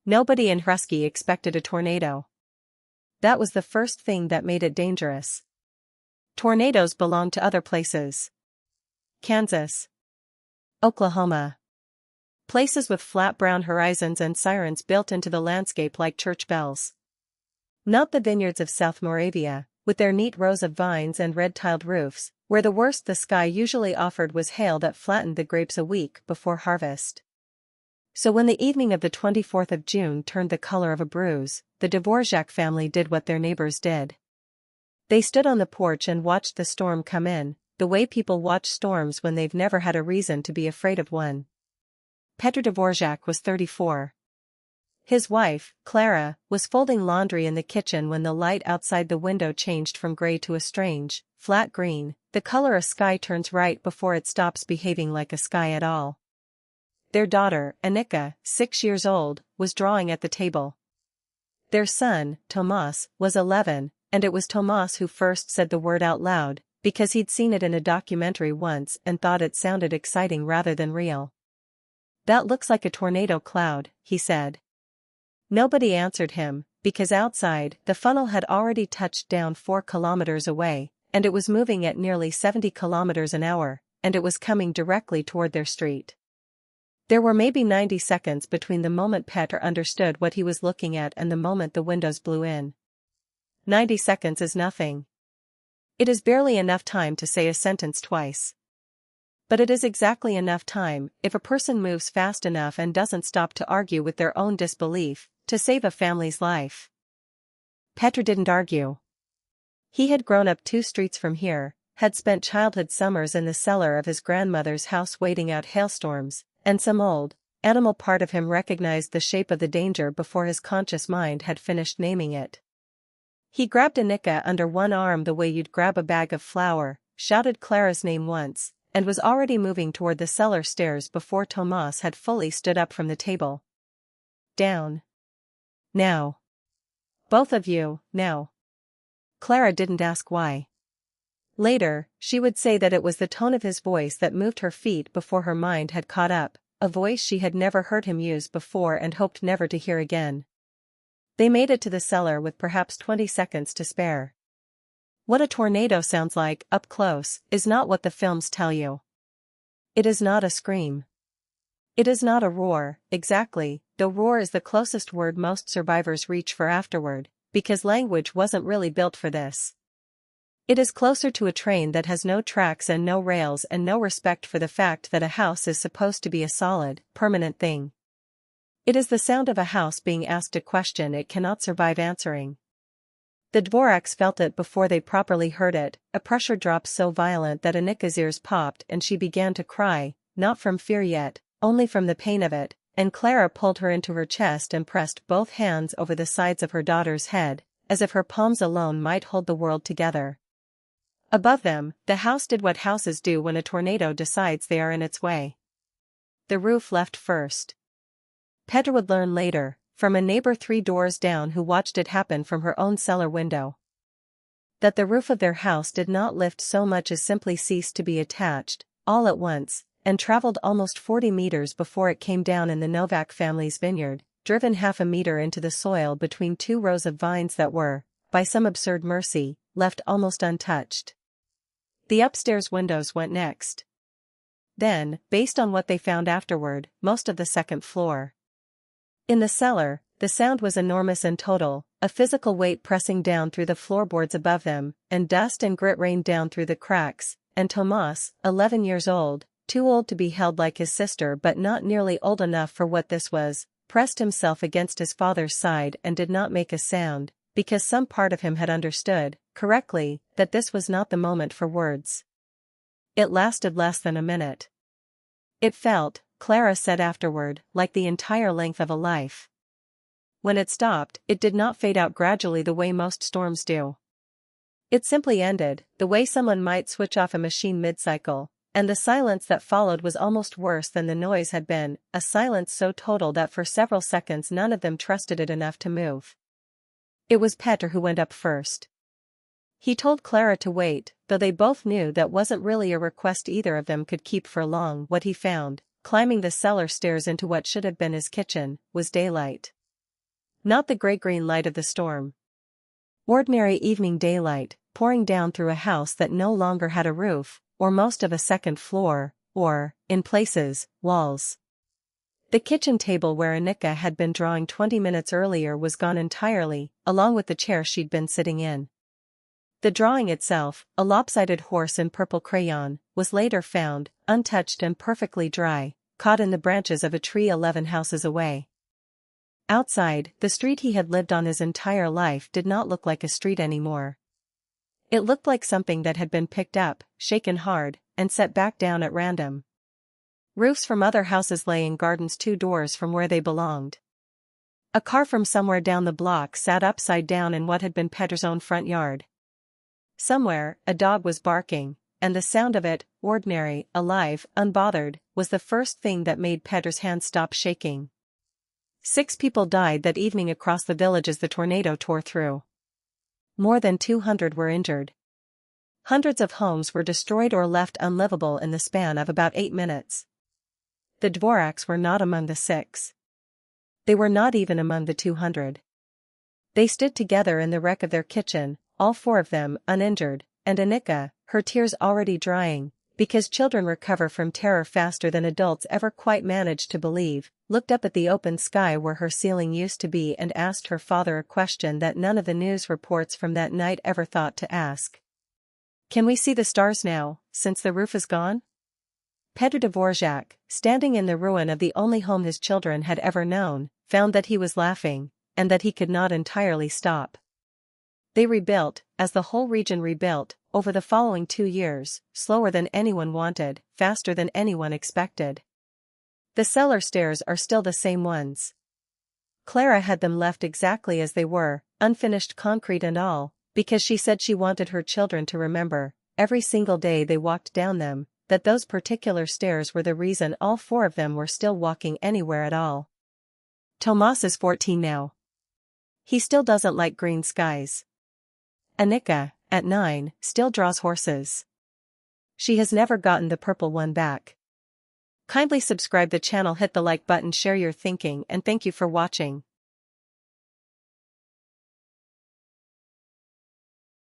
Nobody in Husky expected a tornado. That was the first thing that made it dangerous. Tornadoes belong to other places. Kansas. Oklahoma. Places with flat brown horizons and sirens built into the landscape like church bells. Not the vineyards of South Moravia, with their neat rows of vines and red-tiled roofs, where the worst the sky usually offered was hail that flattened the grapes a week before harvest. So when the evening of the 24th of June turned the color of a bruise, the Dvořák family did what their neighbors did. They stood on the porch and watched the storm come in, the way people watch storms when they've never had a reason to be afraid of one. Petr Dvořák was 34. His wife, Clara, was folding laundry in the kitchen when the light outside the window changed from gray to a strange, flat green, the color a sky turns right before it stops behaving like a sky at all. Their daughter, Annika, 6 years old, was drawing at the table. Their son, Tomas, was 11, and it was Tomas who first said the word out loud, because he'd seen it in a documentary once and thought it sounded exciting rather than real. "That looks like a tornado cloud," he said. Nobody answered him, because outside, the funnel had already touched down 4 kilometers away, and it was moving at nearly 70 kilometers an hour, and it was coming directly toward their street. There were maybe 90 seconds between the moment Petr understood what he was looking at and the moment the windows blew in. 90 seconds is nothing. It is barely enough time to say a sentence twice. But it is exactly enough time, if a person moves fast enough and doesn't stop to argue with their own disbelief, to save a family's life. Petr didn't argue. He had grown up 2 streets from here, had spent childhood summers in the cellar of his grandmother's house waiting out hailstorms, and some old, animal part of him recognized the shape of the danger before his conscious mind had finished naming it. He grabbed Annika under one arm the way you'd grab a bag of flour, shouted Clara's name once, and was already moving toward the cellar stairs before Tomas had fully stood up from the table. "Down. Now. Both of you, now." Clara didn't ask why. Later, she would say that it was the tone of his voice that moved her feet before her mind had caught up, a voice she had never heard him use before and hoped never to hear again. They made it to the cellar with perhaps 20 seconds to spare. What a tornado sounds like, up close, is not what the films tell you. It is not a scream. It is not a roar, exactly, though roar is the closest word most survivors reach for afterward, because language wasn't really built for this. It is closer to a train that has no tracks and no rails and no respect for the fact that a house is supposed to be a solid, permanent thing. It is the sound of a house being asked a question it cannot survive answering. The Dvořáks felt it before they properly heard it, a pressure drop so violent that Annika's ears popped and she began to cry, not from fear yet, only from the pain of it, and Clara pulled her into her chest and pressed both hands over the sides of her daughter's head, as if her palms alone might hold the world together. Above them, the house did what houses do when a tornado decides they are in its way. The roof left first. Petr would learn later, from a neighbor 3 doors down who watched it happen from her own cellar window, that the roof of their house did not lift so much as simply cease to be attached, all at once, and traveled almost 40 meters before it came down in the Novak family's vineyard, driven half a meter into the soil between 2 rows of vines that were, by some absurd mercy, left almost untouched. The upstairs windows went next. Then, based on what they found afterward, most of the second floor. In the cellar, the sound was enormous and total, a physical weight pressing down through the floorboards above them, and dust and grit rained down through the cracks, and Tomas, 11 years old, too old to be held like his sister but not nearly old enough for what this was, pressed himself against his father's side and did not make a sound, because some part of him had understood, correctly, that this was not the moment for words. It lasted less than a minute. It felt, Clara said afterward, like the entire length of a life. When it stopped, it did not fade out gradually the way most storms do. It simply ended, the way someone might switch off a machine mid-cycle, and the silence that followed was almost worse than the noise had been, a silence so total that for several seconds none of them trusted it enough to move. It was Petr who went up first. He told Clara to wait, though they both knew that wasn't really a request either of them could keep for long. What he found, climbing the cellar stairs into what should have been his kitchen, was daylight. Not the gray-green light of the storm. Ordinary evening daylight, pouring down through a house that no longer had a roof, or most of a second floor, or, in places, walls. The kitchen table where Annika had been drawing 20 minutes earlier was gone entirely, along with the chair she'd been sitting in. The drawing itself, a lopsided horse in purple crayon, was later found, untouched and perfectly dry, caught in the branches of a tree 11 houses away. Outside, the street he had lived on his entire life did not look like a street anymore. It looked like something that had been picked up, shaken hard, and set back down at random. Roofs from other houses lay in gardens 2 doors from where they belonged. A car from somewhere down the block sat upside down in what had been Petr's own front yard. Somewhere, a dog was barking, and the sound of it, ordinary, alive, unbothered, was the first thing that made Petr's hands stop shaking. 6 people died that evening across the village as the tornado tore through. More than 200 were injured. Hundreds of homes were destroyed or left unlivable in the span of about 8 minutes. The Dvořáks were not among the 6. They were not even among the 200. They stood together in the wreck of their kitchen, all 4 of them uninjured, and Annika, her tears already drying, because children recover from terror faster than adults ever quite manage to believe, looked up at the open sky where her ceiling used to be and asked her father a question that none of the news reports from that night ever thought to ask. "Can we see the stars now, since the roof is gone?" Petr Dvořák, standing in the ruin of the only home his children had ever known, found that he was laughing, and that he could not entirely stop. They rebuilt, as the whole region rebuilt, over the following 2 years, slower than anyone wanted, faster than anyone expected. The cellar stairs are still the same ones. Clara had them left exactly as they were, unfinished concrete and all, because she said she wanted her children to remember, every single day they walked down them, that those particular stairs were the reason all 4 of them were still walking anywhere at all. Tomas is 14 now. He still doesn't like green skies. Annika, at 9, still draws horses. She has never gotten the purple one back. Kindly subscribe the channel, hit the like button, share your thinking, and thank you for watching.